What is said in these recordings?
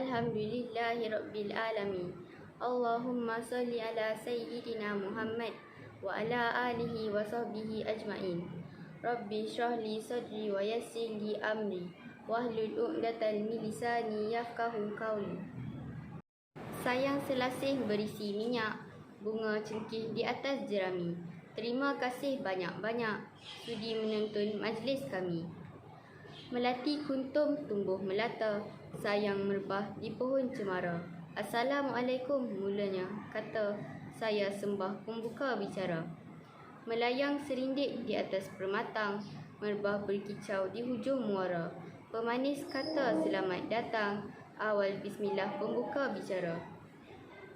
Alhamdulillahi Rabbil Alamin. Allahumma salli ala Sayyidina Muhammad wa ala alihi wa sahbihi ajma'in. Rabbi syrah li sadri wa yassir li amri wahlul 'uqdatal min lisani yafqahu qawli. Sayang selasih berisi minyak, bunga cengkih di atas jerami. Terima kasih banyak-banyak sudi menonton majlis kami. Melati kuntum tumbuh melata, sayang merbah di pohon cemara. Assalamualaikum mulanya, kata saya sembah pembuka bicara. Melayang serindik di atas permatang, merbah berkicau di hujung muara. Pemanis kata selamat datang, awal bismillah pembuka bicara.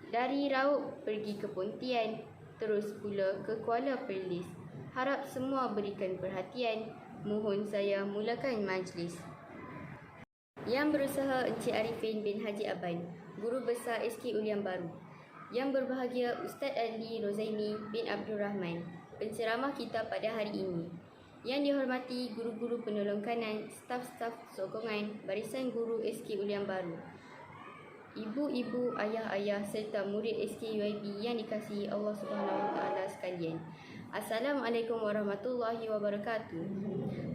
Dari Raub pergi ke Pontian, terus pula ke Kuala Perlis. Harap semua berikan perhatian, mohon saya mulakan majlis. Yang berusaha Encik Arifin bin Haji Aban, Guru Besar SK Ulian Baru. Yang berbahagia Ustaz Adli Rozaini bin Abdul Rahman, penceramah kita pada hari ini. Yang dihormati guru-guru penolong kanan, staf-staf sokongan, barisan guru SK Ulian Baru, ibu-ibu, ayah-ayah serta murid SKUIB yang dikasihi Allah Subhanahu Wa Taala sekalian. Assalamualaikum warahmatullahi wabarakatuh.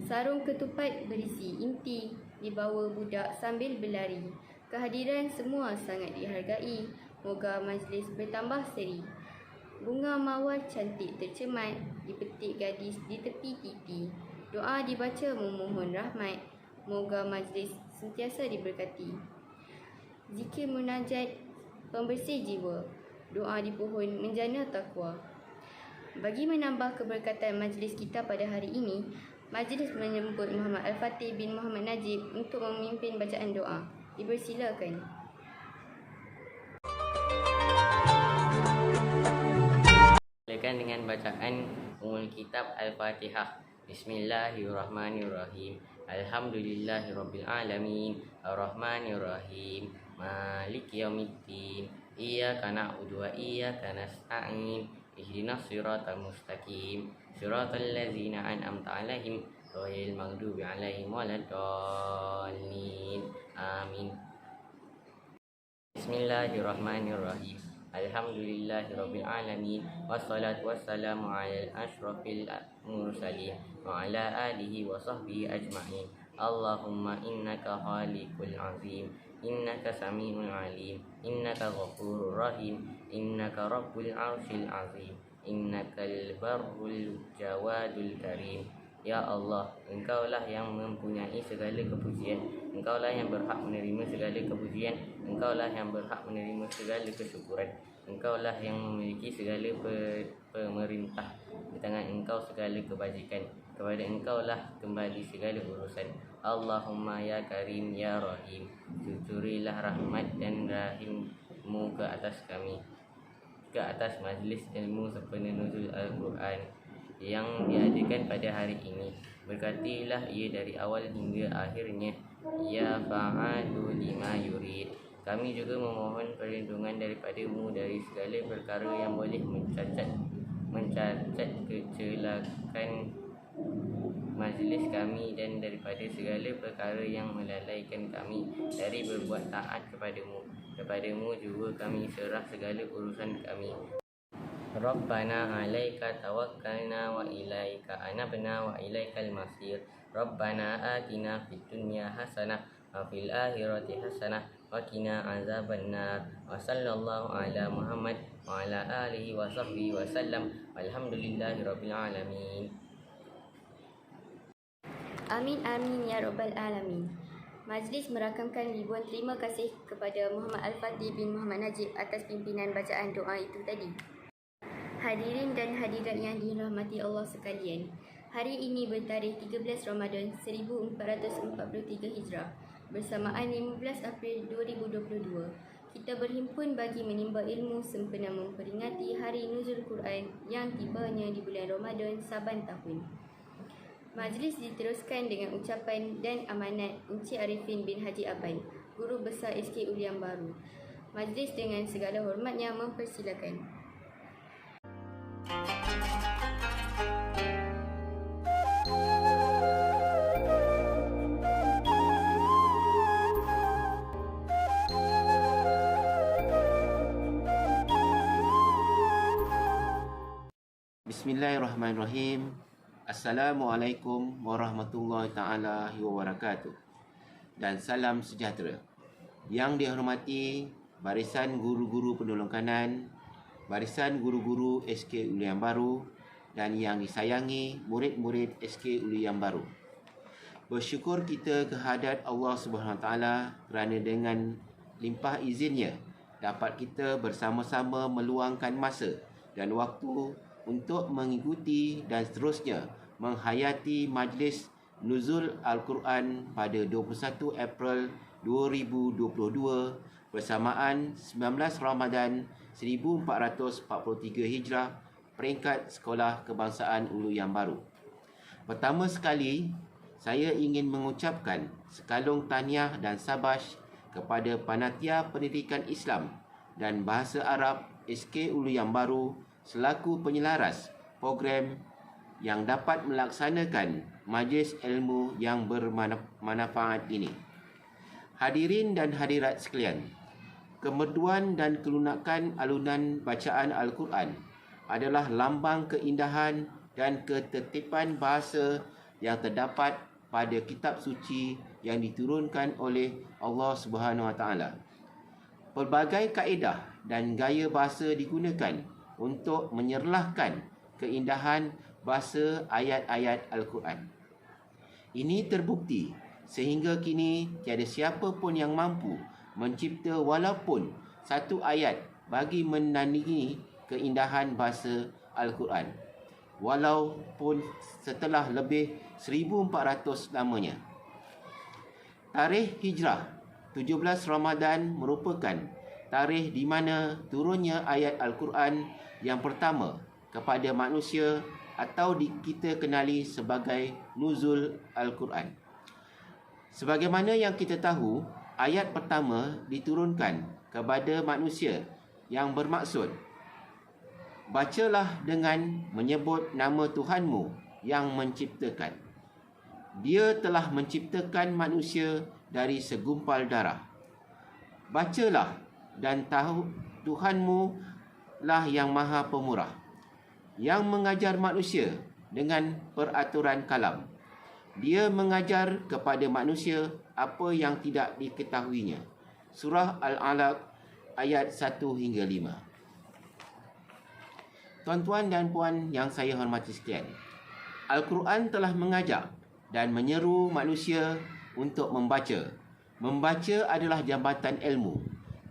Sarung ketupat berisi inti dibawa budak sambil berlari. Kehadiran semua sangat dihargai. Moga majlis bertambah seri. Bunga mawar cantik tercemat dipetik gadis di tepi titi. Doa dibaca memohon rahmat. Moga majlis sentiasa diberkati. Zikir munajat pembersih jiwa, doa di pohon menjana takwa. Bagi menambah keberkatan majlis kita pada hari ini, majlis menyebut Muhammad Al-Fatih bin Muhammad Najib untuk memimpin bacaan doa. Dipersilakan. Silakan dengan bacaan Ummul Kitab Al-Fatihah. Bismillahirrahmanirrahim. Alhamdulillahirabbil alamin. Arrahmanirrahim. Maliki yaumiddin. Iyyaka na'budu wa iyyaka nasta'in. Ihdinas siratal mustaqim. Siratal ladzina an'amta 'alaihim ghairil maghdubi 'alaihim waladdallin. Amin. Bismillahirrahmanirrahim. Alhamdulillahirabbil alamin. Wassalatu wassalamu 'alal asyrafil mursalin wa 'ala alihi wa sahbihi ajma'in. Allahumma innaka khaliqul azim, innaka samiul alim, innaka ghafurur rahim, innaka rabbul arsyil azim, innakal barrul jawadul karim. Ya Allah, Engkaulah yang mempunyai segala kepujian, Engkaulah yang berhak menerima segala kepujian, Engkaulah yang berhak menerima segala kesyukuran, Engkaulah yang memiliki segala pemerintah, di tangan Engkau segala kebajikan, kepada Engkaulah kembali segala urusan. Allahumma ya Karim ya Rahim, cucurilah rahmat dan rahimmu ke atas kami, ke atas majlis ilmu sempena nuzul Al-Quran yang diadakan pada hari ini. Berkatilah ia dari awal hingga akhirnya. Ya fa'alu lima yurid. Kami juga memohon perlindungan daripada-Mu dari segala perkara yang boleh mencacat kecelakaan majlis kami, dan daripada segala perkara yang melalaikan kami dari berbuat taat kepadamu. Kepadamu juga kami serah segala urusan kami. Rabbana alaika tawakkalna wa ilaika anabna wa ilaikal masir. Rabbana atina fid dunya hasanah wa fil akhirati hasanah wa qina azabannar. Wa sallallahu ala Muhammad wa ala alihi wa sahbihi wa sallam. Walhamdulillahirabbil alamin. Amin amin ya rabbal alamin. Majlis merakamkan ribuan terima kasih kepada Muhammad Al-Fatih bin Muhammad Najib atas pimpinan bacaan doa itu tadi. Hadirin dan hadirat yang dirahmati Allah sekalian, hari ini bertarikh 13 Ramadan 1443 Hijrah, bersamaan 15 April 2022. Kita berhimpun bagi menimba ilmu sempena memperingati hari nuzul Quran yang tibanya di bulan Ramadan saban tahun. Majlis diteruskan dengan ucapan dan amanat Encik Arifin bin Haji Aban, Guru Besar SK Ulian Baru. Majlis dengan segala hormatnya mempersilakan. Bismillahirrahmanirrahim. Assalamualaikum warahmatullahi taala wabarakatuh. Dan salam sejahtera. Yang dihormati barisan guru-guru penolong kanan, barisan guru-guru SK Ulu Yang Baru, dan yang disayangi murid-murid SK Ulu Yang Baru. Bersyukur kita kehadrat Allah Subhanahu Wa Taala kerana dengan limpah izinnya dapat kita bersama-sama meluangkan masa dan waktu untuk mengikuti dan seterusnya menghayati majlis Nuzul Al-Quran pada 21 April 2022 bersamaan 19 Ramadan 1443 Hijrah peringkat Sekolah Kebangsaan Ulu Yang Baru. Pertama sekali, saya ingin mengucapkan sekalung tahniah dan sabash kepada Panitia Pendidikan Islam dan Bahasa Arab SK Ulu Yang Baru selaku penyelaras program yang dapat melaksanakan majlis ilmu yang bermanfaat ini. Hadirin dan hadirat sekalian, kemerduan dan kelunakan alunan bacaan Al-Quran adalah lambang keindahan dan ketertiban bahasa yang terdapat pada kitab suci yang diturunkan oleh Allah Subhanahu Wa Taala. Pelbagai kaedah dan gaya bahasa digunakan untuk menyerlahkan keindahan bahasa ayat-ayat Al-Quran. Ini terbukti sehingga kini tiada siapa pun yang mampu mencipta walaupun satu ayat bagi menandingi keindahan bahasa Al-Quran, walaupun setelah lebih 1400 lamanya. Tarikh Hijrah 17 Ramadan merupakan tarikh di mana turunnya ayat Al-Quran yang pertama kepada manusia atau kita kenali sebagai Nuzul Al-Quran. Sebagaimana yang kita tahu, ayat pertama diturunkan kepada manusia yang bermaksud, bacalah dengan menyebut nama Tuhanmu yang menciptakan. Dia telah menciptakan manusia dari segumpal darah. Bacalah dan tahu Tuhanmu lah yang maha pemurah, yang mengajar manusia dengan peraturan kalam. Dia mengajar kepada manusia apa yang tidak diketahuinya. Surah Al-Alaq ayat 1 hingga 5. Tuan-tuan dan puan yang saya hormati sekalian, Al-Quran telah mengajak dan menyeru manusia untuk membaca. Membaca adalah jambatan ilmu,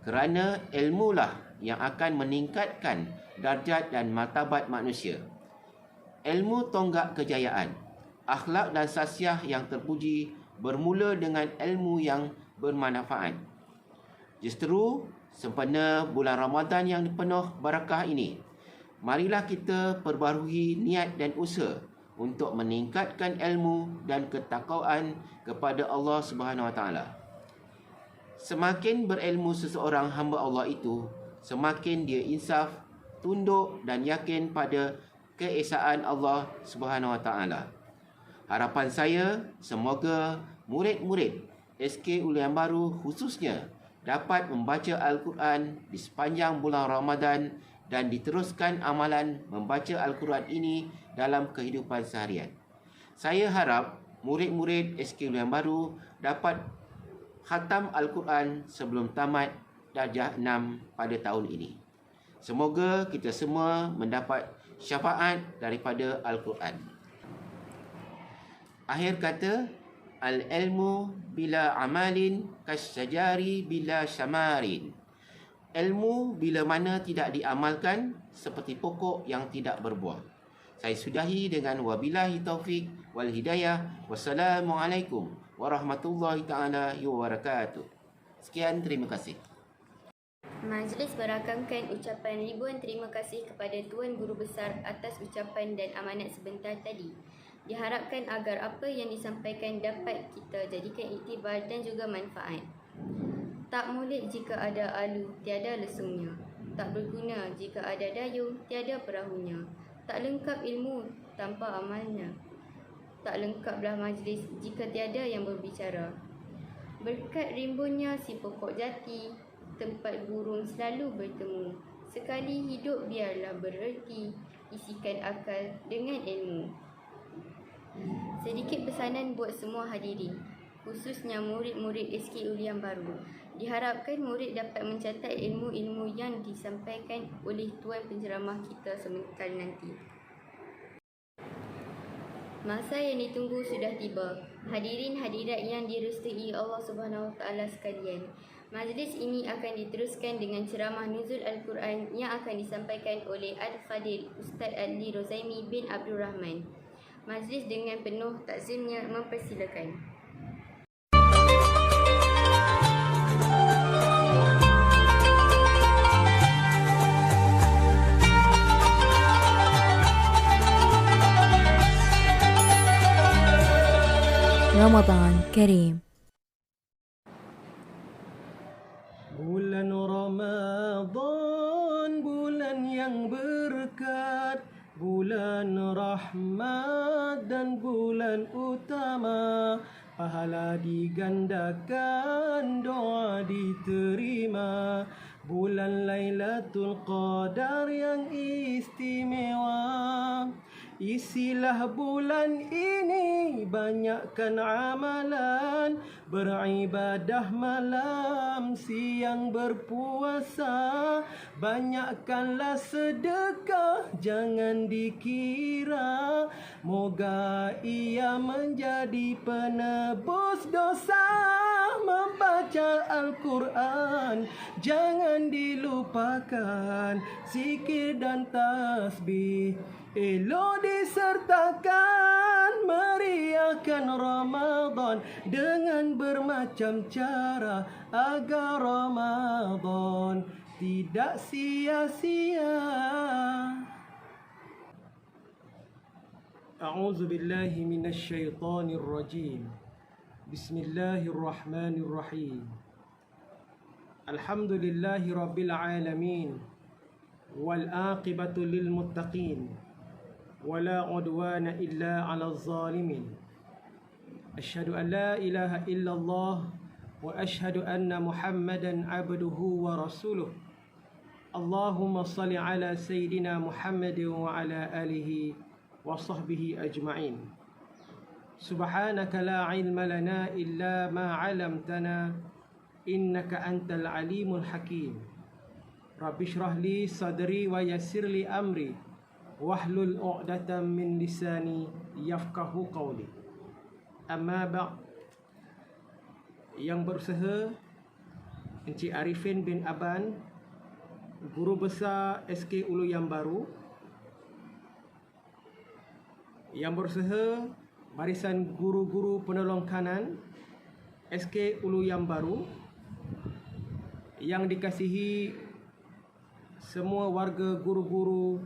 kerana ilmulah yang akan meningkatkan darjat dan martabat manusia. Ilmu tonggak kejayaan, akhlak dan sasiah yang terpuji bermula dengan ilmu yang bermanfaat. Justru sempena bulan Ramadan yang penuh barakah ini, marilah kita perbaharui niat dan usaha untuk meningkatkan ilmu dan ketakwaan kepada Allah Subhanahu Wa Taala. Semakin berilmu seseorang hamba Allah itu, semakin dia insaf, tunduk dan yakin pada keesaan Allah Subhanahu Wa Taala. Harapan saya semoga murid-murid SK Ulu Yang Baru khususnya dapat membaca Al-Quran di sepanjang bulan Ramadan dan diteruskan amalan membaca Al-Quran ini dalam kehidupan seharian. Saya harap murid-murid SK Ulu Yang Baru dapat khatam Al-Quran sebelum tamat darjah 6 pada tahun ini. Semoga kita semua mendapat syafaat daripada Al-Quran. Akhir kata, al-ilmu bila amalin kasyajari bila syamarin. Ilmu bila mana tidak diamalkan seperti pokok yang tidak berbuah. Saya sudahi dengan wabillahi taufik wal hidayah. Wassalamualaikum warahmatullahi taala wabarakatuh. Sekian, terima kasih. Majlis merakamkan ucapan ribuan terima kasih kepada Tuan Guru Besar atas ucapan dan amanat sebentar tadi. Diharapkan agar apa yang disampaikan dapat kita jadikan iktibar dan juga manfaat. Tak molek jika ada alu, tiada lesungnya. Tak berguna jika ada dayung, tiada perahunya. Tak lengkap ilmu tanpa amalnya. Tak lengkaplah majlis jika tiada yang berbicara. Berkat rimbunnya si pokok jati, tempat burung selalu bertemu. Sekali hidup biarlah bererti, isi mensucikan akal dengan ilmu. Sedikit pesanan buat semua hadirin, khususnya murid-murid SK Ulu yang baru. Diharapkan murid dapat mencatat ilmu-ilmu yang disampaikan oleh tuan penceramah kita sebentar nanti. Masa yang ditunggu sudah tiba. Hadirin hadirat yang direstui Allah Subhanahu Wa Taala sekalian. Majlis ini akan diteruskan dengan ceramah Nuzul Al-Quran yang akan disampaikan oleh Al-Fadil Ustaz Ali Rozaimi bin Abdul Rahman. Majlis dengan penuh takzimnya mempersilakan. Ramadan Kareem. Bulan Ramadan, bulan yang berkat, bulan rahmat dan bulan utama. Pahala digandakan, doa diterima. Bulan Lailatul Qadar yang istimewa. Isilah bulan ini banyakkan amalan, beribadah malam, siang berpuasa. Banyakkanlah sedekah, jangan dikira, moga ia menjadi penebus dosa. Membaca Al-Quran jangan dilupakan, zikir dan tasbih elok disertakan. Meriahkan Ramadan dengan bermacam cara, agar Ramadan tidak sia-sia. A'udzu billahi minasy syaithanir rajim. Bismillahirrahmanirrahim. Alhamdulillahi rabbil alamin. Wal aqibatu lil muttaqin. Wala udwana illa 'alal zalimin. Asyhadu an la ilaha illallah wa asyhadu anna Muhammadan 'abduhu wa rasuluh. Allahumma shalli 'ala sayyidina Muhammadin wa 'ala alihi wa sahbihi ajma'in. Subhanaka la ilma lana illa ma 'allamtana innaka antal alimul hakim. Rabbi shrah li sadri wa yassir li amri wahlul 'uqdatam min lisani yafqahu qawli. Amma ba'd. Yang berusaha Encik Arifin bin Aban, Guru Besar SK Ulu yang baru. Yang berusaha Barisan Guru-Guru Penolong Kanan SK Ulu yang baru. Yang dikasihi semua warga guru-guru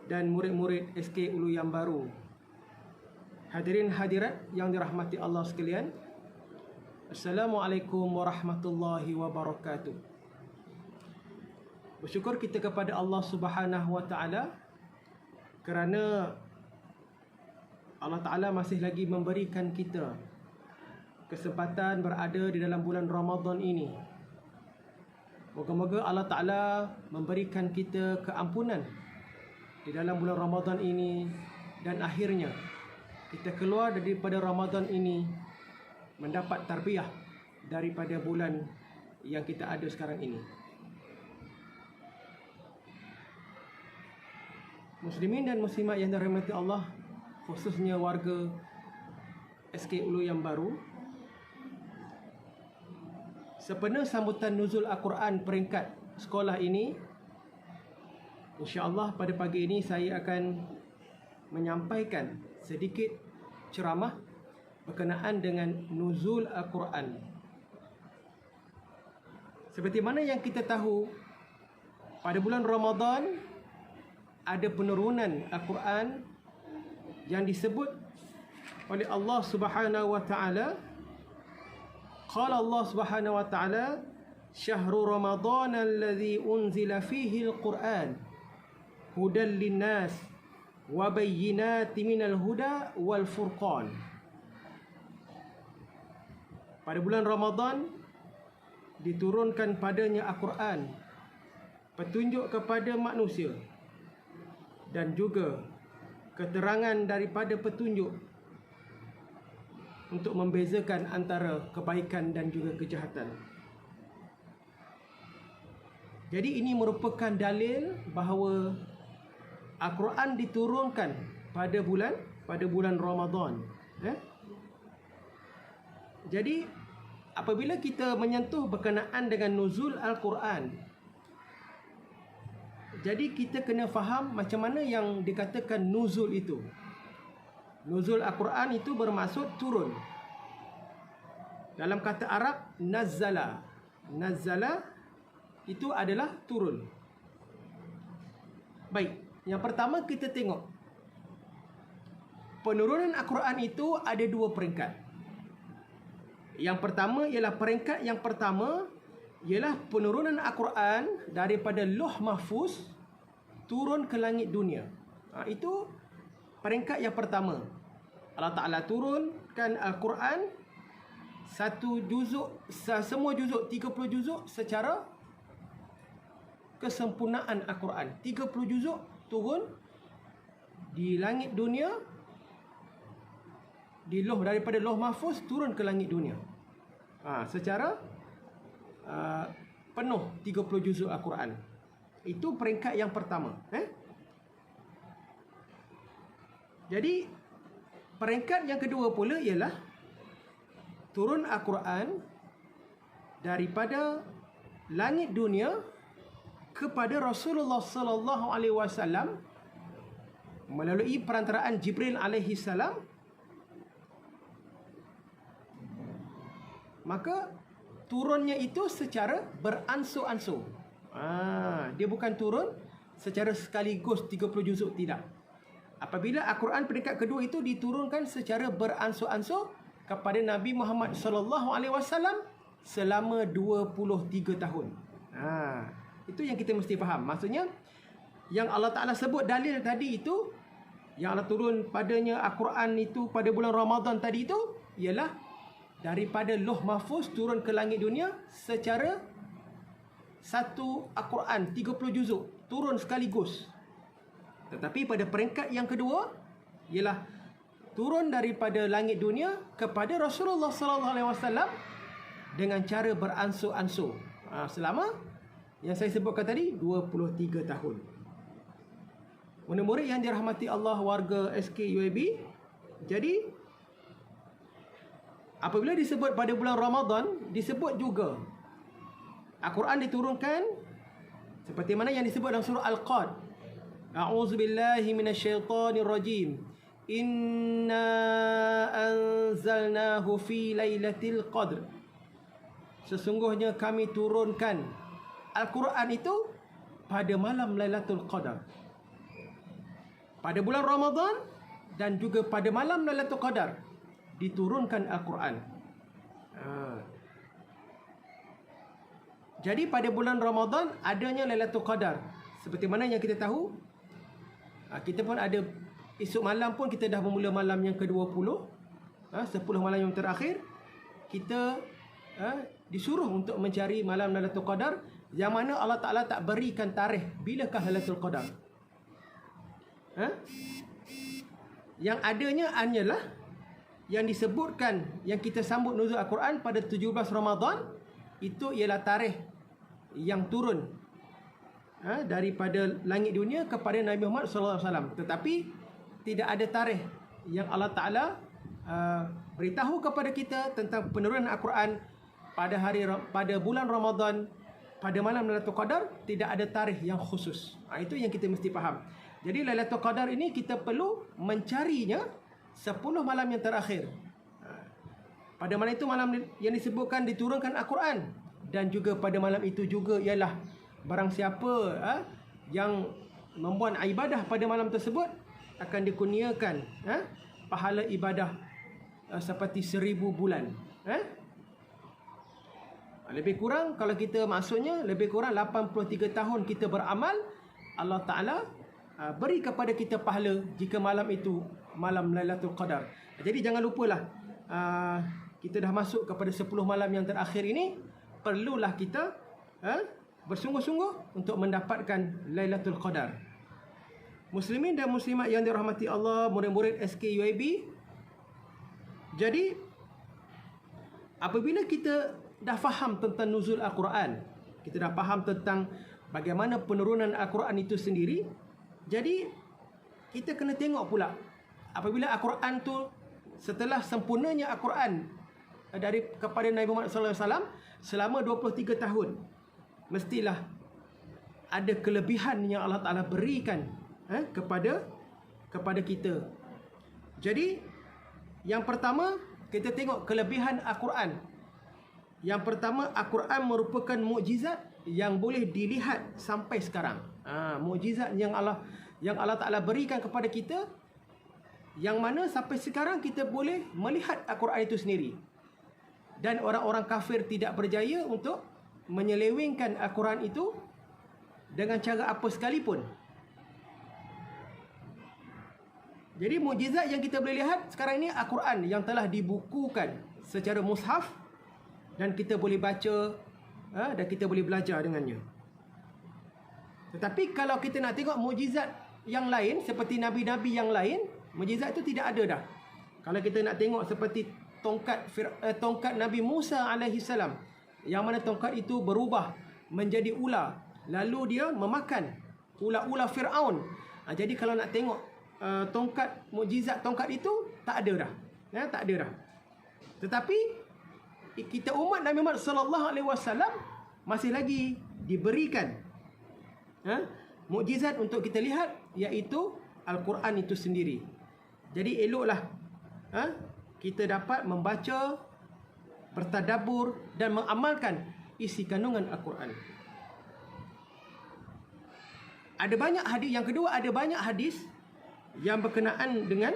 dan murid-murid SK Ulu yang baru. Hadirin hadirat yang dirahmati Allah sekalian. Assalamualaikum warahmatullahi wabarakatuh. Bersyukur kita kepada Allah Subhanahu Wa Taala kerana Allah Ta'ala masih lagi memberikan kita kesempatan berada di dalam bulan Ramadan ini. Moga-moga Allah Ta'ala memberikan kita keampunan di dalam bulan Ramadan ini, dan akhirnya kita keluar daripada Ramadan ini mendapat tarbiyah daripada bulan yang kita ada sekarang ini. Muslimin dan muslimat yang dirahmati Allah, khususnya warga SK Ulu yang baru, sempena sambutan nuzul Al-Quran peringkat sekolah ini, insya-Allah pada pagi ini saya akan menyampaikan sedikit ceramah berkenaan dengan nuzul Al-Quran. Seperti mana yang kita tahu, pada bulan Ramadan ada penurunan Al-Quran yang disebut oleh Allah Subhanahu Wa Taala. Qala Allah Subhanahu Wa Taala, "Syahrul Ramadan alladzi unzila fihi al-Qur'an hudan lin-nas wa bayyinatin minal huda wal furqan." Pada bulan Ramadan diturunkan padanya Al-Quran, petunjuk kepada manusia dan juga keterangan daripada petunjuk untuk membezakan antara kebaikan dan juga kejahatan. Jadi ini merupakan dalil bahawa Al-Quran diturunkan pada bulan Ramadan. Jadi apabila kita menyentuh berkenaan dengan nuzul Al-Quran, jadi kita kena faham macam mana yang dikatakan nuzul itu. Nuzul Al-Quran itu bermaksud turun. Dalam kata Arab, nazzala. Nazzala itu adalah turun. Baik, yang pertama kita tengok. Penurunan Al-Quran itu ada dua peringkat. Yang pertama ialah peringkat yang pertama ialah penurunan Al-Quran daripada Lauh Mahfuz turun ke langit dunia. Itu peringkat yang pertama. Allah Ta'ala turunkan Al-Quran satu juzuk, semua juzuk, 30 juzuk secara kesempurnaan Al-Quran. 30 juzuk turun di langit dunia, daripada Lauh Mahfuz turun ke langit dunia. Secara penuh 30 juzuk Al-Quran. Itu peringkat yang pertama. Jadi peringkat yang kedua pula ialah turun Al-Quran daripada langit dunia kepada Rasulullah sallallahu alaihi wasallam melalui perantaraan Jibril alaihi salam. Maka turunnya itu secara beransur-ansur. Dia bukan turun secara sekaligus 30 juzuk, tidak. Apabila Al-Quran peringkat kedua itu diturunkan secara beransur-ansur kepada Nabi Muhammad sallallahu alaihi wasallam selama 23 tahun. Itu yang kita mesti faham. Maksudnya yang Allah Ta'ala sebut dalil tadi itu, yang Allah turun padanya Al-Quran itu pada bulan Ramadan tadi itu, ialah daripada Lauh Mahfuz turun ke langit dunia secara satu Al-Quran 30 juzuk turun sekaligus. Tetapi pada peringkat yang kedua ialah turun daripada langit dunia kepada Rasulullah sallallahu alaihi wasallam dengan cara beransur-ansur. Selama yang saya sebutkan tadi 23 tahun. Murid-murid yang dirahmati Allah, warga SK UAB, jadi apabila disebut pada bulan Ramadan, disebut juga Al-Quran diturunkan seperti mana yang disebut dalam surah Al-Qad. A'udzubillahi minasyaitonirrajim. Inna anzalnahu fi lailatul qadr. Sesungguhnya kami turunkan Al-Quran itu pada malam Lailatul Qadar. Pada bulan Ramadan dan juga pada malam Lailatul Qadar diturunkan Al-Quran. Jadi pada bulan Ramadan adanya Lailatul Qadar. Seperti mana yang kita tahu, kita pun ada esok malam pun kita dah memula malam yang ke-20, 10 malam yang terakhir kita disuruh untuk mencari malam Lailatul Qadar, yang mana Allah Ta'ala tak berikan tarikh bilakah Lailatul Qadar. Yang adanya hanyalah yang disebutkan, yang kita sambut nuzul Al-Quran pada 17 Ramadan, itu ialah tarikh yang turun daripada langit dunia kepada Nabi Muhammad SAW. Tetapi tidak ada tarikh yang Allah Ta'ala beritahu kepada kita tentang penurunan Al-Quran pada bulan Ramadan, pada malam Lailatul Qadar. Tidak ada tarikh yang khusus. Itu yang kita mesti faham. Jadi Lailatul Qadar ini kita perlu mencarinya 10 malam yang terakhir. Pada malam itu malam yang disebutkan diturunkan Al-Quran. Dan juga pada malam itu juga ialah barang siapa yang membuat ibadah pada malam tersebut akan dikurniakan pahala ibadah seperti 1000 bulan. Lebih kurang, kalau kita maksudnya lebih kurang 83 tahun kita beramal, Allah Ta'ala beri kepada kita pahala jika malam itu malam Lailatul Qadar. Jadi jangan lupalah, kita dah masuk kepada 10 malam yang terakhir ini, perlulah kita bersungguh-sungguh untuk mendapatkan Lailatul Qadar. Muslimin dan muslimat yang dirahmati Allah, murid-murid SKUIB. Jadi apabila kita dah faham tentang nuzul Al-Quran, kita dah faham tentang bagaimana penurunan Al-Quran itu sendiri, jadi kita kena tengok pula apabila Al-Quran tu, setelah sempurnanya Al-Quran kepada Nabi Muhammad SAW selama 23 tahun, mestilah ada kelebihan yang Allah Ta'ala berikan kepada kita. Jadi yang pertama, kita tengok kelebihan Al-Quran. Yang pertama, Al-Quran merupakan mukjizat yang boleh dilihat sampai sekarang. Mukjizat yang Allah Ta'ala berikan kepada kita, yang mana sampai sekarang kita boleh melihat Al-Quran itu sendiri. Dan orang-orang kafir tidak berjaya untuk menyelewengkan Al-Quran itu dengan cara apa sekalipun. Jadi mukjizat yang kita boleh lihat sekarang ini Al-Quran yang telah dibukukan secara mushaf, dan kita boleh baca dan kita boleh belajar dengannya. Tetapi kalau kita nak tengok mukjizat yang lain seperti nabi-nabi yang lain, mukjizat itu tidak ada dah. Kalau kita nak tengok seperti tongkat Nabi Musa alaihi salam, yang mana tongkat itu berubah menjadi ular, lalu dia memakan ular-ular Firaun. Jadi kalau nak tengok mukjizat tongkat itu, tak ada dah. Tak ada dah. Tetapi kita umat Nabi Muhammad sallallahu alaihi wasallam masih lagi diberikan mukjizat untuk kita lihat, iaitu Al-Quran itu sendiri. Jadi eloklah kita dapat membaca, bertadabbur dan mengamalkan isi kandungan Al-Quran. Ada banyak hadis. Yang kedua, ada banyak hadis yang berkenaan dengan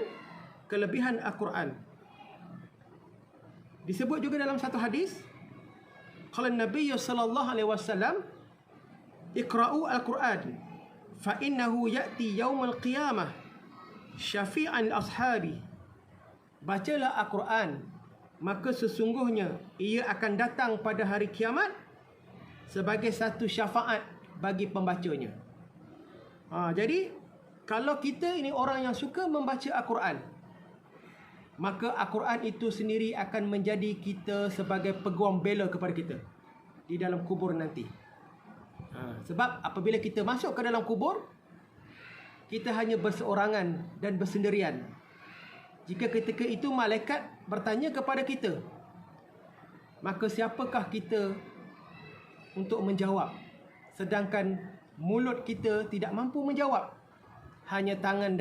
kelebihan Al-Quran. Disebut juga dalam satu hadis, qala Nabi sallallahu alaihi wasallam, iqra'u al-Quran fa innahu ya'ti yaumil qiyamah syafi'an ashabi. Bacalah Al-Quran, maka sesungguhnya ia akan datang pada hari kiamat sebagai satu syafaat bagi pembacanya. Jadi kalau kita ini orang yang suka membaca Al-Quran, maka Al-Quran itu sendiri akan menjadi kita sebagai peguam bela kepada kita di dalam kubur nanti. Sebab apabila kita masuk ke dalam kubur, kita hanya berseorangan dan bersendirian. Jika ketika itu malaikat bertanya kepada kita, maka siapakah kita untuk menjawab? Sedangkan mulut kita tidak mampu menjawab. Hanya tangan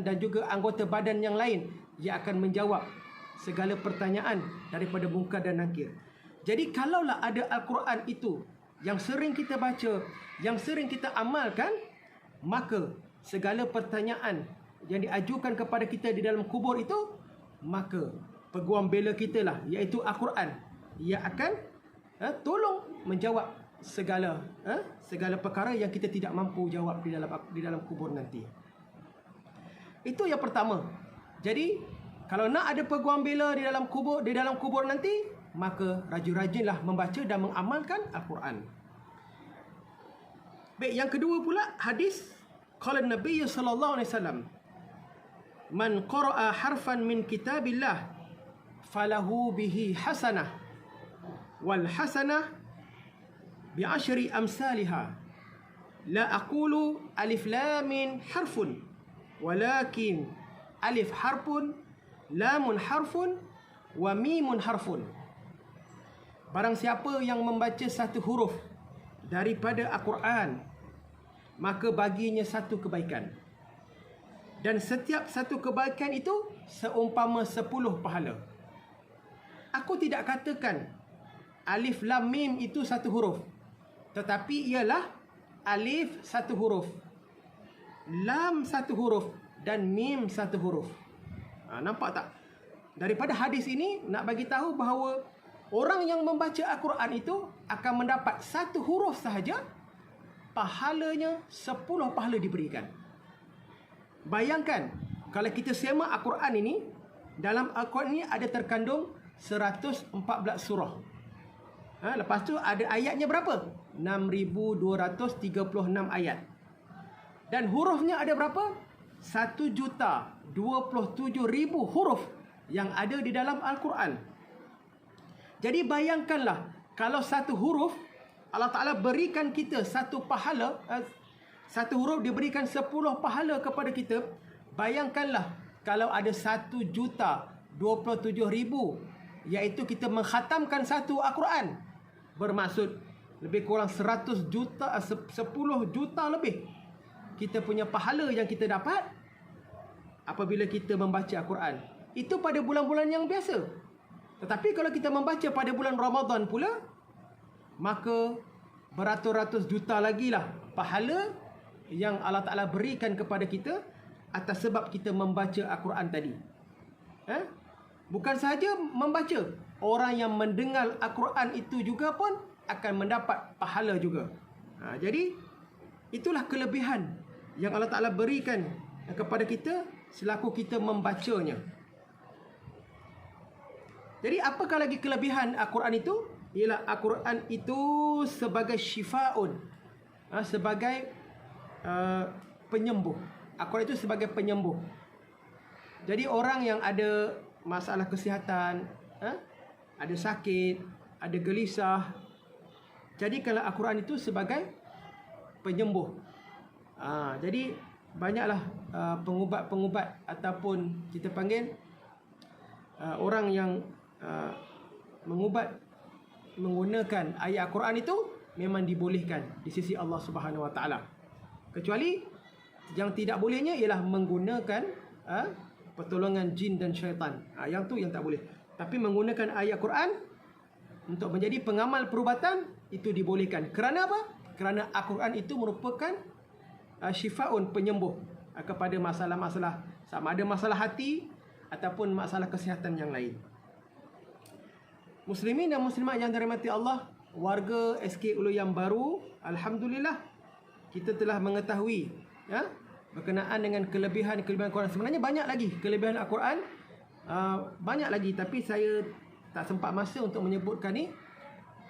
dan juga anggota badan yang lain yang akan menjawab segala pertanyaan daripada Munkar dan Nakir. Jadi kalaulah ada Al-Quran itu yang sering kita baca, yang sering kita amalkan, maka segala pertanyaan yang diajukan kepada kita di dalam kubur itu, maka peguam bela kita lah, iaitu Al-Quran, ia akan tolong menjawab segala perkara yang kita tidak mampu jawab di dalam kubur nanti. Itu yang pertama. Jadi kalau nak ada peguam bela di dalam kubur nanti, maka rajin-rajinlah membaca dan mengamalkan Al-Quran. Baik, yang kedua pula hadis, qala Nabi sallallahu alaihi wasallam, man qara'a harfan min kitabillah falahu bihi hasanah wal hasanah bi'ashri amsalha la aqulu alif lam mim harfun walakin alif harfun, lamun harfun, wa mimun harfun. Barang siapa yang membaca satu huruf daripada Al-Quran, maka baginya satu kebaikan, dan setiap satu kebaikan itu seumpama 10 pahala. Aku tidak katakan alif lam mim itu satu huruf, tetapi ialah alif satu huruf, lam satu huruf, dan mim satu huruf. Nampak tak? Daripada hadis ini nak bagi tahu bahawa orang yang membaca Al-Quran itu akan mendapat satu huruf sahaja, pahalanya 10 pahala diberikan. Bayangkan kalau kita semak Al-Quran ini, dalam Al-Quran ini ada terkandung 114 surah. Lepas tu ada ayatnya berapa? 6,236 ayat. Dan hurufnya ada berapa? 1,027,000 huruf yang ada di dalam Al-Quran. Jadi bayangkanlah, kalau satu huruf Allah Ta'ala berikan kita satu pahala, satu huruf diberikan 10 pahala kepada kita. Bayangkanlah kalau ada 1,027,000, iaitu kita mengkhatamkan satu Al-Quran, bermaksud lebih kurang 100 juta, 10 juta lebih kita punya pahala yang kita dapat apabila kita membaca Al-Quran. Itu pada bulan-bulan yang biasa. Tetapi kalau kita membaca pada bulan Ramadan pula, maka beratus-ratus juta lagi lah pahala yang Allah Ta'ala berikan kepada kita atas sebab kita membaca Al-Quran tadi. Bukan sahaja membaca, orang yang mendengar Al-Quran itu juga pun akan mendapat pahala juga. Jadi itulah kelebihan yang Allah Ta'ala berikan kepada kita selaku kita membacanya. Jadi apakah lagi kelebihan Al-Quran itu? Ialah Al-Quran itu sebagai syifaun, sebagai penyembuh. Al-Quran itu sebagai penyembuh. Jadi orang yang ada masalah kesihatan, ada sakit, ada gelisah, jadikanlah Al-Quran itu sebagai penyembuh. Jadi banyaklah pengubat-pengubat ataupun kita panggil orang yang mengubat menggunakan ayat Al-Quran itu memang dibolehkan di sisi Allah Subhanahu Wa Taala. Kecuali yang tidak bolehnya ialah menggunakan pertolongan jin dan syaitan. Yang tu yang tak boleh. Tapi menggunakan ayat Al-Quran untuk menjadi pengamal perubatan itu dibolehkan. Kerana apa? Kerana Al-Quran itu merupakan syifaun, penyembuh kepada masalah-masalah, sama ada masalah hati ataupun masalah kesihatan yang lain. Muslimin dan muslimat yang dirahmati Allah, warga SK Ulu yang baru, alhamdulillah kita telah mengetahui berkenaan dengan kelebihan-kelebihan Al-Quran. Sebenarnya banyak lagi kelebihan Al-Quran, banyak lagi, tapi saya tak sempat masa untuk menyebutkan ni.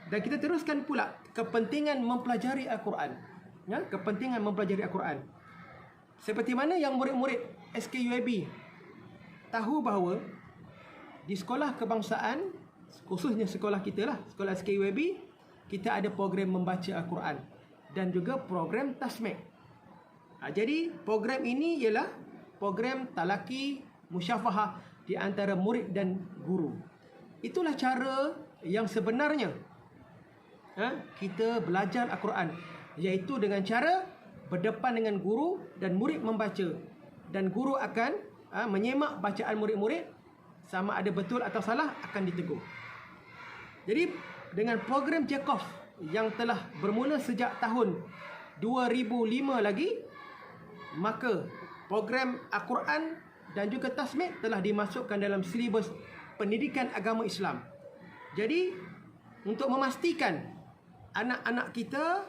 Dan kita teruskan pula kepentingan mempelajari Al-Quran, kepentingan mempelajari Al-Quran. Seperti mana yang murid-murid SKUIB tahu bahawa di sekolah kebangsaan, khususnya sekolah kita lah, sekolah SKUIB, kita ada program membaca Al-Quran dan juga program tasmik. Jadi program ini ialah program talaki musyafahah di antara murid dan guru. Itulah cara yang sebenarnya kita belajar Al-Quran, iaitu dengan cara berdepan dengan guru dan murid membaca, dan guru akan menyemak bacaan murid-murid, sama ada betul atau salah akan ditegur. Jadi dengan program Chekhov yang telah bermula sejak tahun 2005 lagi, maka program Al-Quran dan juga tasmik telah dimasukkan dalam silibus pendidikan agama Islam. Jadi untuk memastikan anak-anak kita,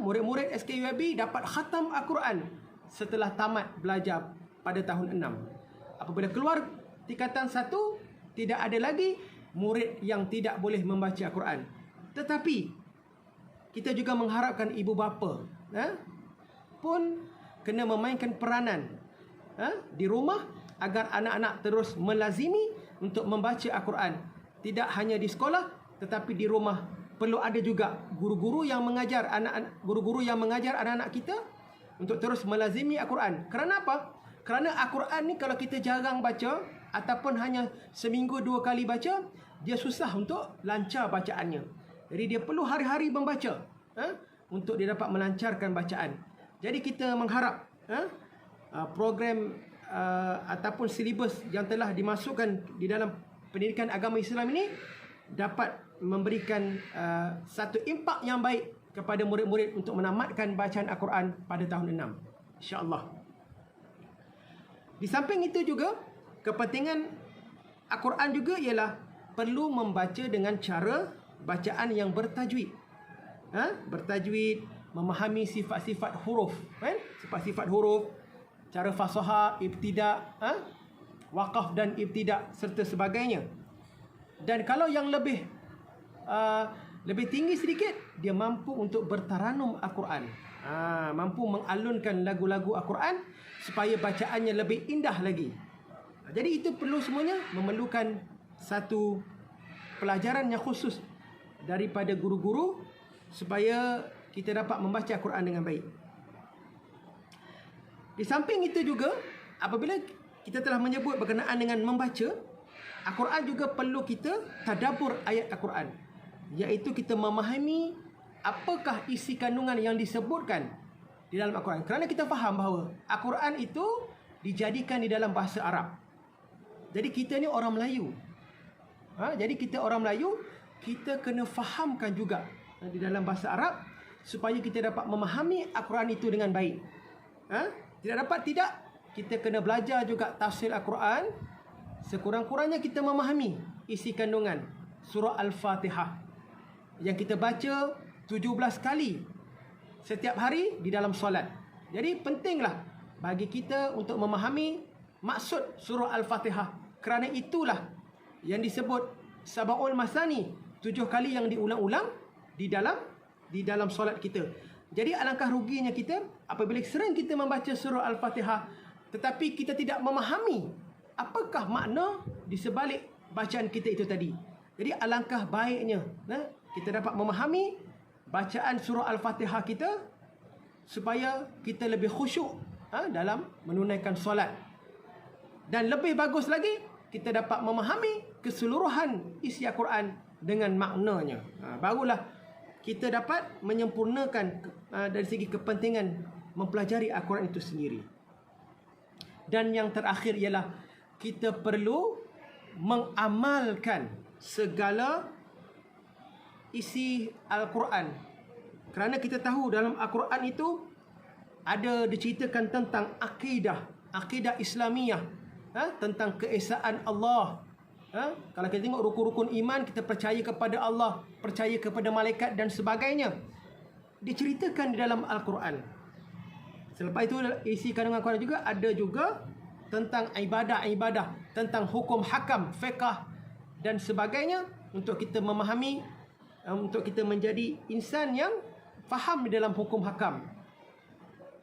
murid-murid SKUIB dapat khatam Al-Quran setelah tamat belajar pada tahun 6. Apabila keluar tingkatan 1, tidak ada lagi murid yang tidak boleh membaca Al-Quran. Tetapi kita juga mengharapkan ibu bapa pun kena memainkan peranan di rumah agar anak-anak terus melazimi untuk membaca Al-Quran. Tidak hanya di sekolah, tetapi di rumah perlu ada juga guru-guru yang mengajar anak-anak kita untuk terus melazimi Al-Quran. Kerana apa? Kerana Al-Quran ni kalau kita jarang baca ataupun hanya seminggu 2 kali baca, dia susah untuk lancar bacaannya. Jadi dia perlu hari-hari membaca untuk dia dapat melancarkan bacaan. Jadi kita mengharap program ataupun silibus yang telah dimasukkan di dalam pendidikan agama Islam ini dapat memberikan satu impak yang baik kepada murid-murid untuk menamatkan bacaan Al-Quran pada tahun 6, insya-Allah. Di samping itu juga, kepentingan Al-Quran juga ialah perlu membaca dengan cara bacaan yang bertajwid. Bertajwid, memahami sifat-sifat huruf, sifat-sifat huruf, cara fasahah, ibtidak, waqaf dan ibtidak serta sebagainya. Dan kalau yang lebih tinggi sedikit, dia mampu untuk bertaranum Al-Quran. mampu mengalunkan lagu-lagu Al-Quran supaya bacaannya lebih indah lagi. Jadi itu perlu semuanya memerlukan satu pelajaran yang khusus daripada guru-guru supaya kita dapat membaca Al-Quran dengan baik. Di samping itu juga, apabila kita telah menyebut berkenaan dengan membaca Al-Quran, juga perlu kita tadabbur ayat Al-Quran, iaitu kita memahami apakah isi kandungan yang disebutkan di dalam Al-Quran. Kerana kita faham bahawa Al-Quran itu dijadikan di dalam bahasa Arab. Jadi kita ni orang Melayu. Jadi kita orang Melayu, kita kena fahamkan juga di dalam bahasa Arab supaya kita dapat memahami Al-Quran itu dengan baik. Tidak dapat tidak, kita kena belajar juga tafsir Al-Quran. Sekurang-kurangnya kita memahami isi kandungan surah Al-Fatihah yang kita baca 17 kali setiap hari di dalam solat. Jadi pentinglah bagi kita untuk memahami maksud surah Al-Fatihah. Kerana itulah yang disebut Sab'ul Masani, 7 kali yang diulang-ulang di dalam solat kita. Jadi alangkah ruginya kita apabila sering kita membaca surah Al-Fatihah tetapi kita tidak memahami apakah makna di sebalik bacaan kita itu tadi. Jadi alangkah baiknya kita dapat memahami bacaan surah Al-Fatihah kita supaya kita lebih khusyuk dalam menunaikan solat. Dan lebih bagus lagi, kita dapat memahami keseluruhan isi Al-Quran dengan maknanya. Barulah kita dapat menyempurnakan dari segi kepentingan mempelajari Al-Quran itu sendiri. Dan yang terakhir ialah kita perlu mengamalkan segala isi Al-Quran. Kerana kita tahu dalam Al-Quran itu ada diceritakan tentang akidah Islamiyah, tentang keesaan Allah. Kalau kita tengok rukun-rukun iman, kita percaya kepada Allah, percaya kepada malaikat dan sebagainya, diceritakan di dalam Al-Quran. Selepas itu isi kandungan Al-Quran juga ada juga tentang ibadah-ibadah, tentang hukum hakam, fiqh dan sebagainya, untuk kita memahami, untuk kita menjadi insan yang faham di dalam hukum hakam.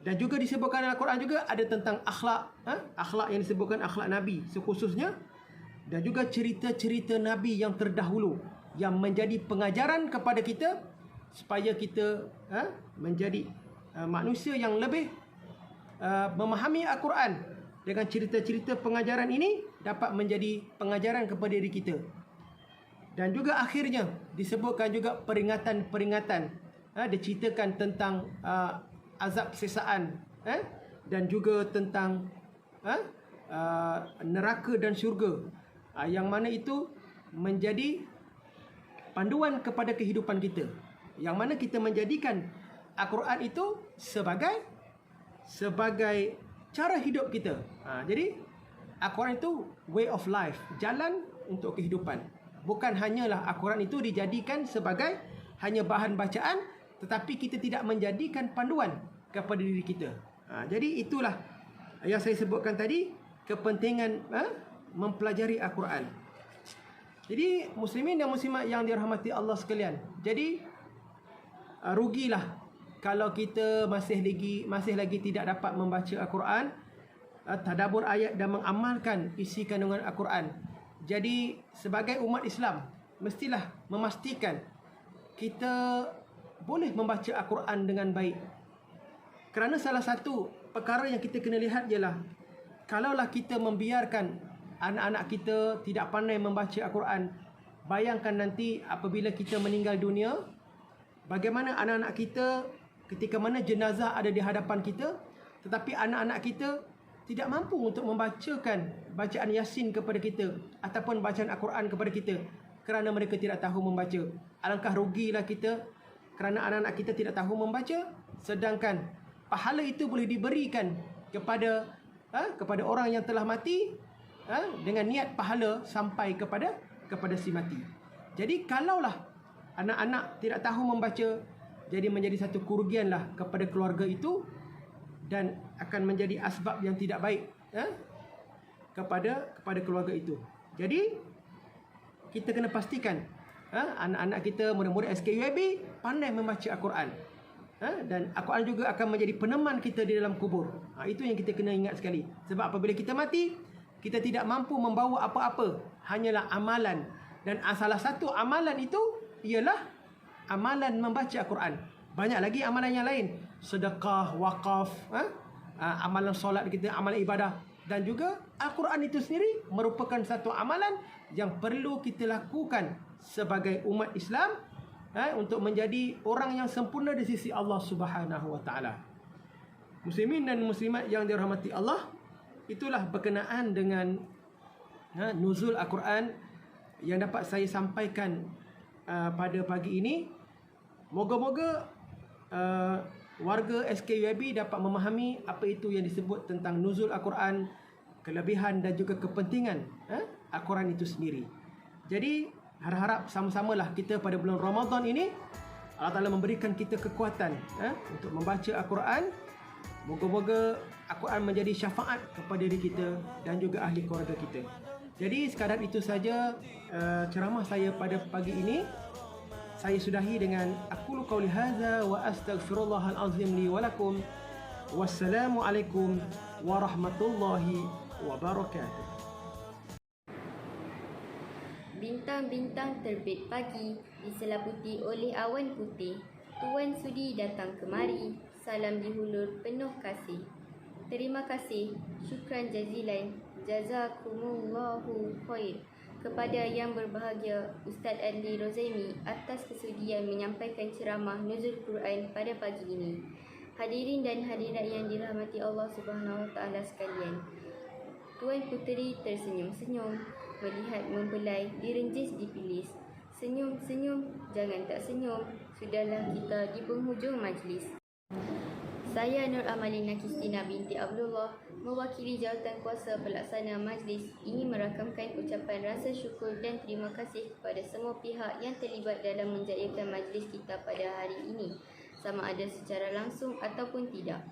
Dan juga disebutkan dalam Al-Quran juga ada tentang akhlak, akhlak yang disebutkan akhlak Nabi sekhususnya. Dan juga cerita-cerita Nabi yang terdahulu yang menjadi pengajaran kepada kita supaya kita menjadi manusia yang lebih memahami Al-Quran. Dengan cerita-cerita pengajaran ini dapat menjadi pengajaran kepada diri kita. Dan juga akhirnya disebutkan juga peringatan-peringatan. Diceritakan tentang azab sesaan, dan juga tentang neraka dan syurga, yang mana itu menjadi panduan kepada kehidupan kita, yang mana kita menjadikan Al-Quran itu sebagai cara hidup kita. Jadi Al-Quran itu way of life, jalan untuk kehidupan. Bukan hanyalah Al-Quran itu dijadikan sebagai hanya bahan bacaan, tetapi kita tidak menjadikan panduan kepada diri kita. Jadi itulah yang saya sebutkan tadi, kepentingan mempelajari Al-Quran. Jadi muslimin dan muslimat yang dirahmati Allah sekalian, jadi rugilah kalau kita masih lagi tidak dapat membaca Al-Quran, tadabbur ayat dan mengamalkan isi kandungan Al-Quran. Jadi sebagai umat Islam mestilah memastikan kita boleh membaca Al-Quran dengan baik. Kerana salah satu perkara yang kita kena lihat ialah, kalaulah kita membiarkan anak-anak kita tidak pandai membaca Al-Quran, bayangkan nanti apabila kita meninggal dunia, bagaimana anak-anak kita ketika mana jenazah ada di hadapan kita, tetapi anak-anak kita tidak mampu untuk membacakan bacaan Yasin kepada kita ataupun bacaan Al-Quran kepada kita kerana mereka tidak tahu membaca. Alangkah rugilah kita kerana anak-anak kita tidak tahu membaca, sedangkan pahala itu boleh diberikan kepada orang yang telah mati, dengan niat pahala sampai kepada si mati. Jadi kalaulah anak-anak tidak tahu membaca, jadi menjadi satu kerugianlah kepada keluarga itu dan akan menjadi asbab yang tidak baik kepada keluarga itu. Jadi kita kena pastikan anak-anak kita, murid-murid SKUIB pandai membaca Al-Quran. Dan Al-Quran juga akan menjadi peneman kita di dalam kubur. Itu yang kita kena ingat sekali. Sebab apabila kita mati, kita tidak mampu membawa apa-apa, hanyalah amalan. Dan salah satu amalan itu ialah amalan membaca Al-Quran. Banyak lagi amalan yang lain, sedekah, wakaf, amalan solat kita, amalan ibadah. Dan juga Al-Quran itu sendiri merupakan satu amalan yang perlu kita lakukan sebagai umat Islam, untuk menjadi orang yang sempurna di sisi Allah Subhanahu wa taala. Muslimin dan muslimat yang dirahmati Allah, itulah berkenaan dengan nuzul Al-Quran yang dapat saya sampaikan pada pagi ini. Moga-moga warga SKUIB dapat memahami apa itu yang disebut tentang nuzul Al-Quran, kelebihan dan juga kepentingan Al-Quran itu sendiri. Jadi harap-harap sama-samalah kita pada bulan Ramadan ini, Allah Ta'ala memberikan kita kekuatan untuk membaca Al-Quran. Moga-moga Al-Quran menjadi syafaat kepada diri kita dan juga ahli keluarga kita. Jadi sekadar itu saja ceramah saya pada pagi ini. Saya sudahi dengan aqulu qauli hadza wa astaghfirullahal azim li wa lakum. Wassalamualaikum warahmatullahi wabarakatuh. Bintang-bintang terbit pagi diselaputi oleh awan putih. Tuan sudi datang kemari, salam dihulur penuh kasih. Terima kasih, syukran jazilan, jazakumullahu khair kepada yang berbahagia Ustaz Adli Rozaimi atas kesudian menyampaikan ceramah Nuzul Quran pada pagi ini. Hadirin dan hadirat yang dirahmati Allah Subhanahu wa taala sekalian. Tuan Puteri tersenyum-senyum melihat mempelai direnjis dipilis. Senyum-senyum, jangan tak senyum. Sudahlah kita di penghujung majlis. Saya Nur Amalina Kristina binti Abdullah, mewakili jawatan kuasa pelaksana majlis, ingin merakamkan ucapan rasa syukur dan terima kasih kepada semua pihak yang terlibat dalam menjayakan majlis kita pada hari ini, sama ada secara langsung ataupun tidak.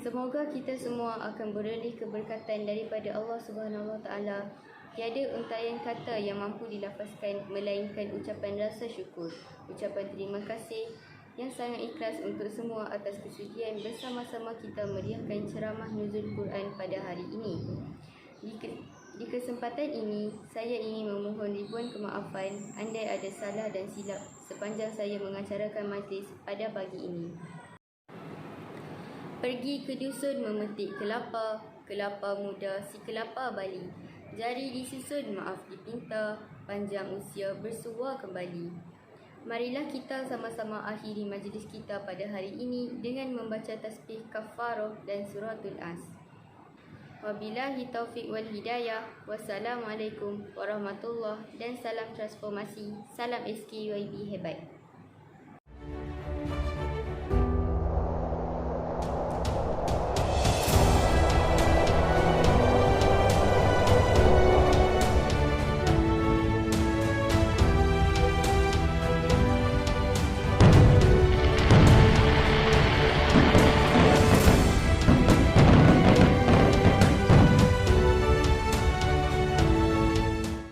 Semoga kita semua akan beroleh keberkatan daripada Allah Subhanahu wa taala. Tiada untaian kata yang mampu dilafazkan melainkan ucapan rasa syukur, ucapan terima kasih yang sangat ikhlas untuk semua atas kesudian bersama-sama kita meriahkan ceramah Nuzul Quran pada hari ini. Di kesempatan ini, saya ingin memohon ribuan kemaafan andai ada salah dan silap sepanjang saya mengacarakan majlis pada pagi ini. Pergi ke dusun memetik kelapa, kelapa muda si kelapa bali. Jari disusun maaf dipinta, panjang usia bersua kembali. Marilah kita sama-sama akhiri majlis kita pada hari ini dengan membaca tasbih kafarah dan suratul As. Wabillahi taufiq wal hidayah. Wassalamualaikum warahmatullahi dan salam transformasi. Salam SKUIB hebat.